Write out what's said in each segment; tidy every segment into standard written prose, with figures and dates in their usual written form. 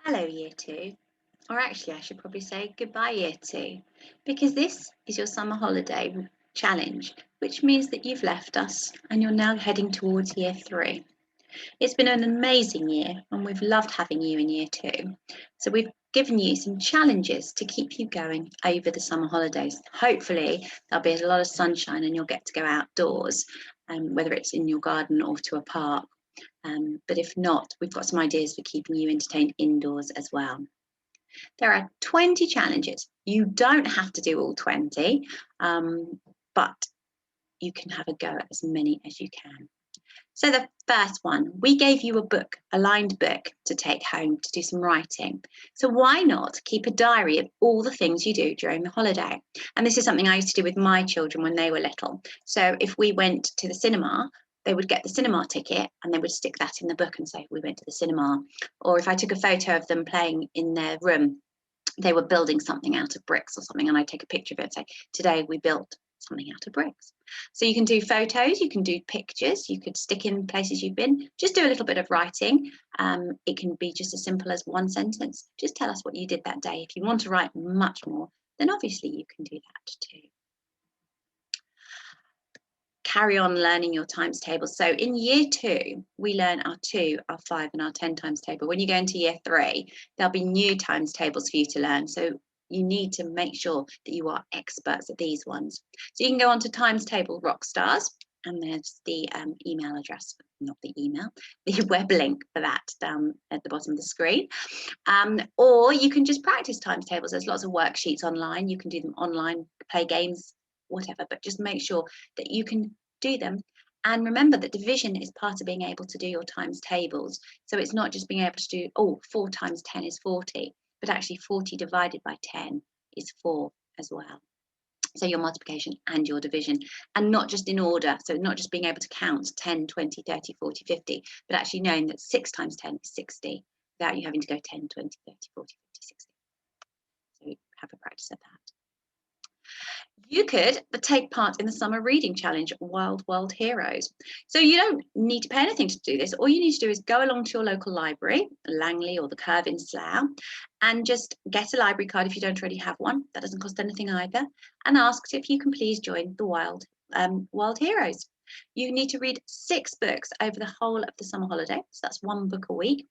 Hello, Year 2. Or actually, I should probably say goodbye, Year 2, because this is your summer holiday challenge, which means that you've left us and you're now heading towards Year 3. It's been an amazing year and we've loved having you in Year 2. So we've given you some challenges to keep you going over the summer holidays. Hopefully, there'll be a lot of sunshine and you'll get to go outdoors, whether it's in your garden or to a park. But if not, we've got some ideas for keeping you entertained indoors as well. There are 20 challenges. You don't have to do all 20, but you can have a go at as many as you can. So the first one, we gave you a book, a lined book to take home to do some writing. So why not keep a diary of all the things you do during the holiday? And this is something I used to do with my children when they were little. So if we went to the cinema, they would get the cinema ticket and they would stick that in the book and say, we went to the cinema. Or if I took a photo of them playing in their room, they were building something out of bricks or something, and I take a picture of it and say, today we built something out of bricks. So you can do photos, you can do pictures, you could stick in places you've been, just do a little bit of writing. It can be just as simple as one sentence. Just tell us what you did that day. If you want to write much more, then obviously you can do that too. Carry on learning your times tables. So in Year 2, we learn our 2, our 5 and our 10 times table. When you go into Year 3, there'll be new times tables for you to learn. So you need to make sure that you are experts at these ones. So you can go on to Times Table Rockstars, and there's the email address, not the email, the web link for that down at the bottom of the screen. Or you can just practice times tables. There's lots of worksheets online. You can do them online, play games, whatever, but just make sure that you can do them. And remember that division is part of being able to do your times tables. So it's not just being able to do, 4 times 10 is 40, but actually 40 divided by 10 is 4 as well. So your multiplication and your division, and not just in order. So not just being able to count 10, 20, 30, 40, 50, but actually knowing that 6 times 10 is 60 without you having to go 10, 20, 30, 40, 50, 60. So have a practice of that. You could take part in the summer reading challenge, Wild World Heroes. So you don't need to pay anything to do this. All you need to do is go along to your local library, Langley or the Curve in Slough, and just get a library card if you don't already have one. That doesn't cost anything either. And ask if you can please join the Wild World Heroes. You need to read 6 books over the whole of the summer holiday. So that's 1 book a week.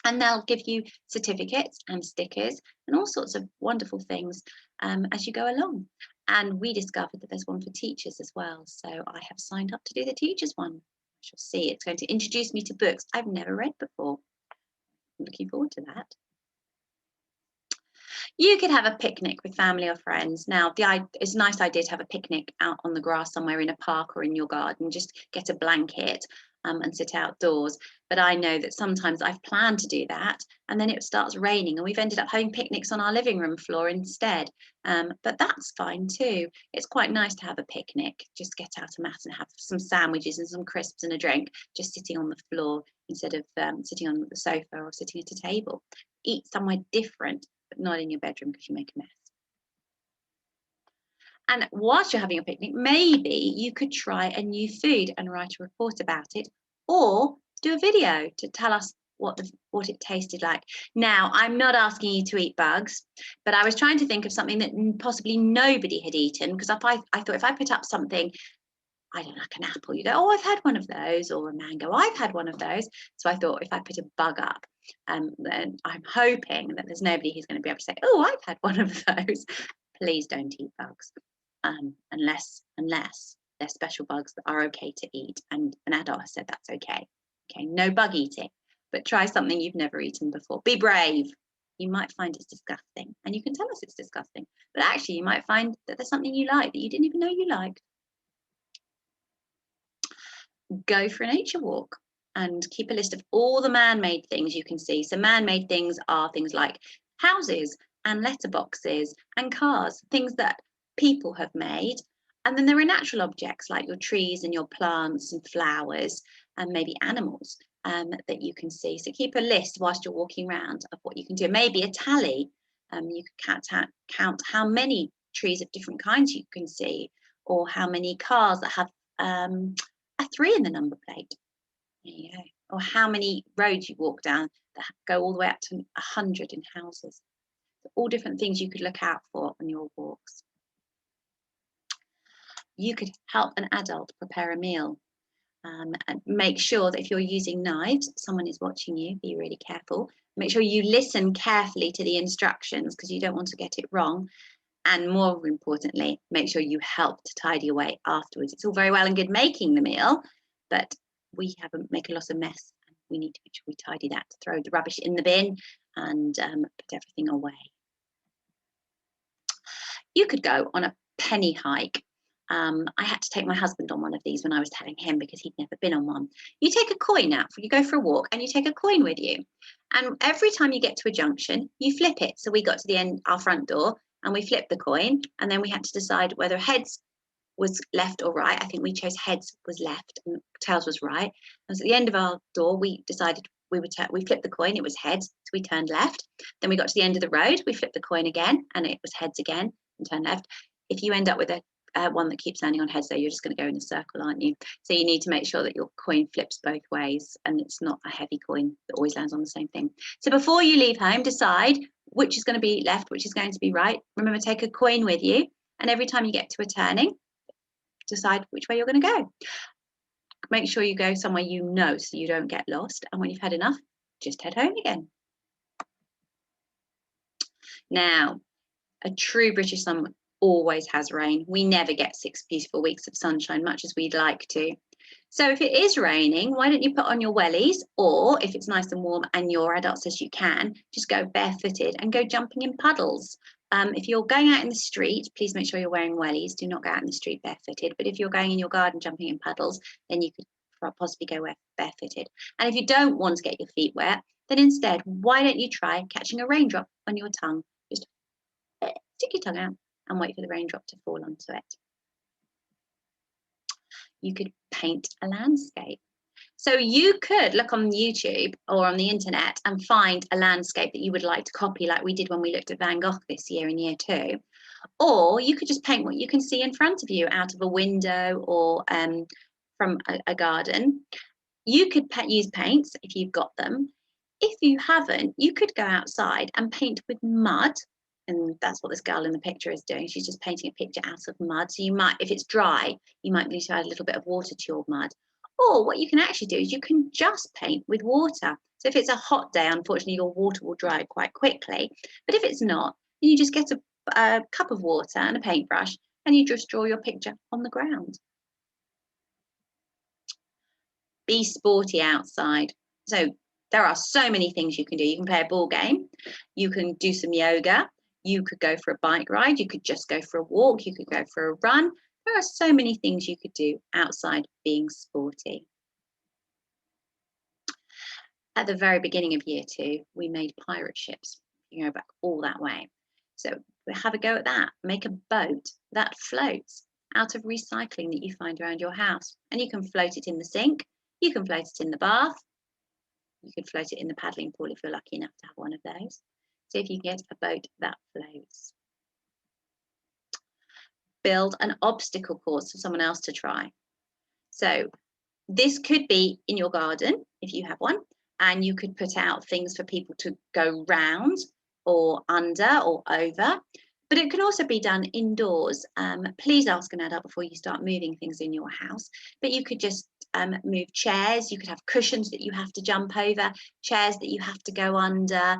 And they'll give you certificates and stickers and all sorts of wonderful things as you go along. And we discovered that there's one for teachers as well. So I have signed up to do the teachers one. I shall see. It's going to introduce me to books I've never read before. I'm looking forward to that. You could have a picnic with family or friends. Now, it's a nice idea to have a picnic out on the grass somewhere in a park or in your garden. Just get a blanket and sit outdoors. But I know that sometimes I've planned to do that and then it starts raining and we've ended up having picnics on our living room floor instead. But that's fine too. It's quite nice to have a picnic. Just get out a mat and have some sandwiches and some crisps and a drink, just sitting on the floor instead of sitting on the sofa or sitting at a table. Eat somewhere different, but not in your bedroom because you make a mess. And whilst you're having a picnic, maybe you could try a new food and write a report about it, or do a video to tell us what it tasted like. Now, I'm not asking you to eat bugs, but I was trying to think of something that possibly nobody had eaten, because I thought if I put up something, I don't know, like an apple, you go, oh, I've had one of those, or a mango, I've had one of those. So I thought if I put a bug up, then I'm hoping that there's nobody who's going to be able to say, oh, I've had one of those. Please don't eat bugs. Unless they're special bugs that are okay to eat, and an adult has said that's okay. Okay, no bug eating, but try something you've never eaten before. Be brave. You might find it's disgusting, and you can tell us it's disgusting, but actually you might find that there's something you like that you didn't even know you liked. Go for a nature walk and keep a list of all the man-made things you can see. So man-made things are things like houses and letterboxes and cars, things that people have made. And then there are natural objects like your trees and your plants and flowers and maybe animals that you can see. So keep a list whilst you're walking around of what you can do. Maybe a tally. You can count how many trees of different kinds you can see, or how many cars that have a 3 in the number plate. There you go. or how many roads you walk down that go all the way up to 100 in houses. All different things you could look out for on your walks. You could help an adult prepare a meal. And make sure that if you're using knives, someone is watching you, be really careful. Make sure you listen carefully to the instructions because you don't want to get it wrong. And more importantly, make sure you help to tidy away afterwards. It's all very well and good making the meal, but we make a lot of mess. And we need to make sure we tidy that, throw the rubbish in the bin and put everything away. You could go on a penny hike. I had to take my husband on one of these when I was telling him because he'd never been on one. You take a coin out, you go for a walk and you take a coin with you. And every time you get to a junction, you flip it. So we got to the end, our front door, and we flipped the coin. And then we had to decide whether heads was left or right. I think we chose heads was left and tails was right. And so at the end of our door, we decided we flipped the coin, it was heads, so we turned left. Then we got to the end of the road, we flipped the coin again, and it was heads again and turned left. If you end up with a one that keeps landing on heads, though, you're just going to go in a circle, aren't you? So you need to make sure that your coin flips both ways and it's not a heavy coin that always lands on the same thing. So before you leave home, decide which is going to be left, which is going to be right. Remember, take a coin with you, and every time you get to a turning, decide which way you're going to go. Make sure you go somewhere you know so you don't get lost, and when you've had enough, just head home again. Now, a true British summer always has rain. We never get 6 beautiful weeks of sunshine, much as we'd like to. So if it is raining, why don't you put on your wellies, or if it's nice and warm and your adult says you can, just go barefooted and go jumping in puddles. If you're going out in the street, please make sure you're wearing wellies. Do not go out in the street barefooted. But if you're going in your garden jumping in puddles, then you could possibly go barefooted. And if you don't want to get your feet wet, then instead, why don't you try catching a raindrop on your tongue? Just stick your tongue out and wait for the raindrop to fall onto it. You could paint a landscape. So you could look on YouTube or on the internet and find a landscape that you would like to copy, like we did when we looked at Van Gogh this year in year 2. Or you could just paint what you can see in front of you out of a window or from a garden. You could use paints if you've got them. If you haven't, you could go outside and paint with mud. And that's what this girl in the picture is doing. She's just painting a picture out of mud. So you might, if it's dry, you might need to add a little bit of water to your mud. Or what you can actually do is you can just paint with water. So if it's a hot day, unfortunately, your water will dry quite quickly. But if it's not, you just get a cup of water and a paintbrush and you just draw your picture on the ground. Be sporty outside. So there are so many things you can do. You can play a ball game. You can do some yoga. You could go for a bike ride. You could just go for a walk. You could go for a run. There are so many things you could do outside being sporty. At the very beginning of year 2, we made pirate ships. You go back all that way. So have a go at that. Make a boat that floats out of recycling that you find around your house. And you can float it in the sink. You can float it in the bath. You could float it in the paddling pool if you're lucky enough to have one of those. So if you get a boat that floats. Build an obstacle course for someone else to try. So this could be in your garden if you have one, and you could put out things for people to go round or under or over, but it can also be done indoors. Please ask an adult before you start moving things in your house, but you could just move chairs. You could have cushions that you have to jump over, chairs that you have to go under.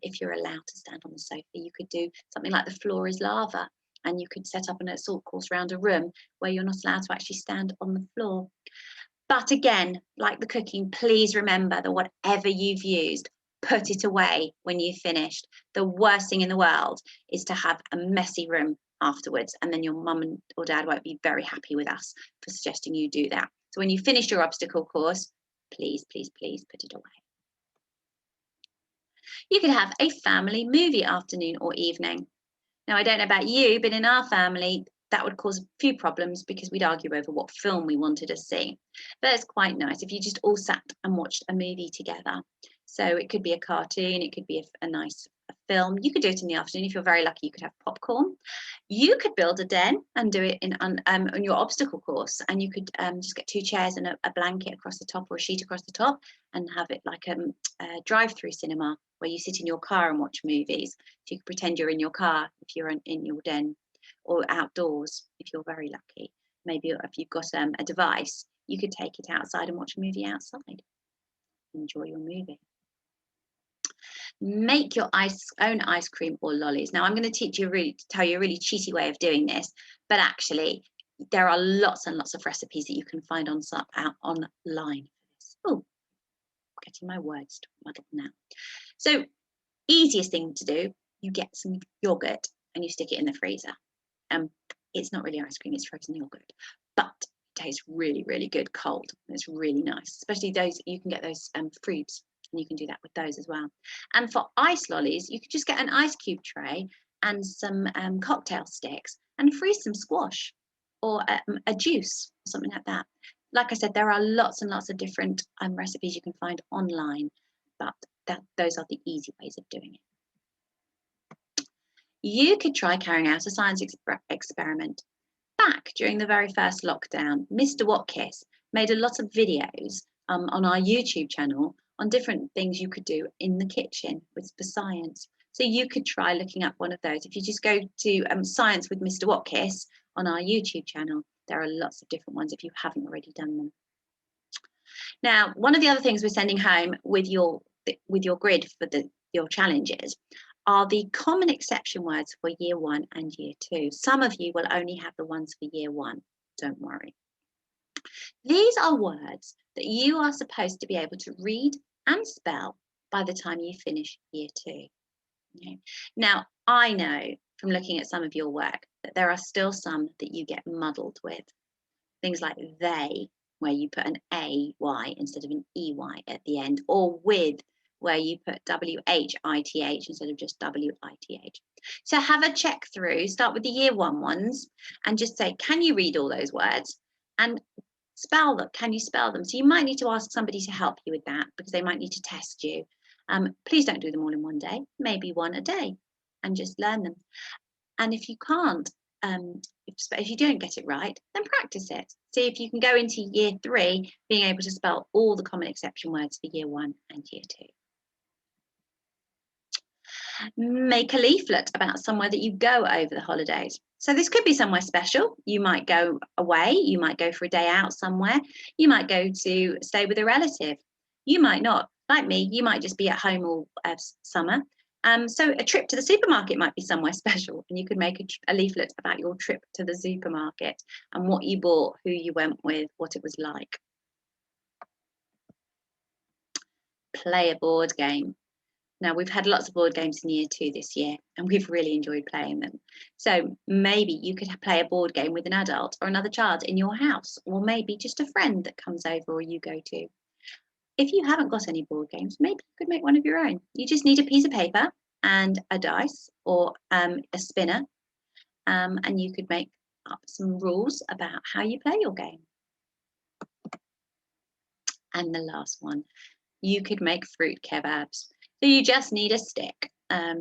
If you're allowed to stand on the sofa, you could do something like the floor is lava. And you could set up an assault course around a room where you're not allowed to actually stand on the floor. But again, like the cooking, please remember that whatever you've used, put it away when you've finished. The worst thing in the world is to have a messy room afterwards, and then your mum or dad won't be very happy with us for suggesting you do that. So when you finish your obstacle course, please, please, please put it away. You could have a family movie afternoon or evening. Now, I don't know about you, but in our family, that would cause a few problems because we'd argue over what film we wanted to see. But it's quite nice if you just all sat and watched a movie together. So it could be a cartoon, it could be a nice a film. You could do it in the afternoon. If you're very lucky, you could have popcorn. You could build a den and do it on your obstacle course, and you could just get 2 chairs and a blanket across the top or a sheet across the top, and have it like a drive-through cinema where you sit in your car and watch movies. So you could pretend you're in your car if you're in your den, or outdoors if you're very lucky. Maybe if you've got a device, you could take it outside and watch a movie outside. Enjoy your movie. Make your own ice cream or lollies. Now I'm going to tell you a really cheaty way of doing this, but actually there are lots and lots of recipes that you can find online. Oh, getting my words muddled now. So easiest thing to do, you get some yogurt and you stick it in the freezer. It's not really ice cream, it's frozen yogurt, but it tastes really, really good cold. It's really nice, especially those, you can get those fruits, and you can do that with those as well. And for ice lollies, you could just get an ice cube tray and some cocktail sticks and freeze some squash or a juice, something like that. Like I said, there are lots and lots of different recipes you can find online, but those are the easy ways of doing it. You could try carrying out a science experiment. Back during the very first lockdown, Mr. Watkis made a lot of videos on our YouTube channel on different things you could do in the kitchen for science. So you could try looking up one of those. If you just go to Science with Mr. Watkis on our YouTube channel, there are lots of different ones if you haven't already done them. Now, one of the other things we're sending home with your grid for your challenges are the common exception words for year 1 and year 2. Some of you will only have the ones for year 1, don't worry. These are words that you are supposed to be able to read and spell by the time you finish year 2. Okay. Now, I know from looking at some of your work that there are still some that you get muddled with. Things like they, where you put an AY instead of an EY at the end, or with, where you put WHITH instead of just WITH. So have a check through, start with the year 1 ones and just say, can you read all those words and spell them? Can you spell them? So you might need to ask somebody to help you with that because they might need to test you. Please don't do them all in one day, maybe one a day, and just learn them. And if you can't, if you don't get it right, then practice it. See if you can go into year 3 being able to spell all the common exception words for year 1 and year 2. Make a leaflet about somewhere that you go over the holidays. So this could be somewhere special. You might go away, you might go for a day out somewhere, you might go to stay with a relative. You might not, like me, you might just be at home all summer. So a trip to the supermarket might be somewhere special, and you could make a leaflet about your trip to the supermarket and what you bought, who you went with, what it was like. Play a board game. Now, we've had lots of board games in year 2 this year, and we've really enjoyed playing them. So maybe you could play a board game with an adult or another child in your house, or maybe just a friend that comes over or you go to. If you haven't got any board games, maybe you could make one of your own. You just need a piece of paper and a dice or a spinner, and you could make up some rules about how you play your game. And the last one, you could make fruit kebabs. So you just need a stick, a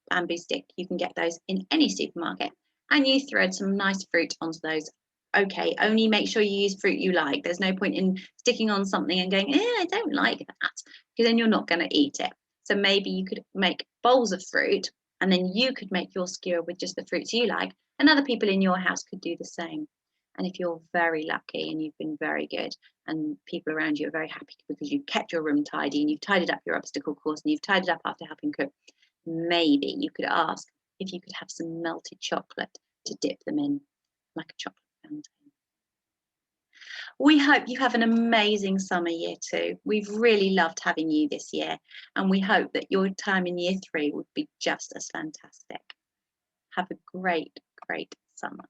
bamboo stick. You can get those in any supermarket, and you thread some nice fruit onto those. Okay, only make sure you use fruit you like. There's no point in sticking on something and going, I don't like that, because then you're not going to eat it. So maybe you could make bowls of fruit, and then you could make your skewer with just the fruits you like, and other people in your house could do the same. And if you're very lucky and you've been very good and people around you are very happy because you've kept your room tidy and you've tidied up your obstacle course and you've tidied up after helping cook, maybe you could ask if you could have some melted chocolate to dip them in, like a chocolate fountain. We hope you have an amazing summer year 2. We've really loved having you this year, and we hope that your time in year 3 would be just as fantastic. Have a great, great summer.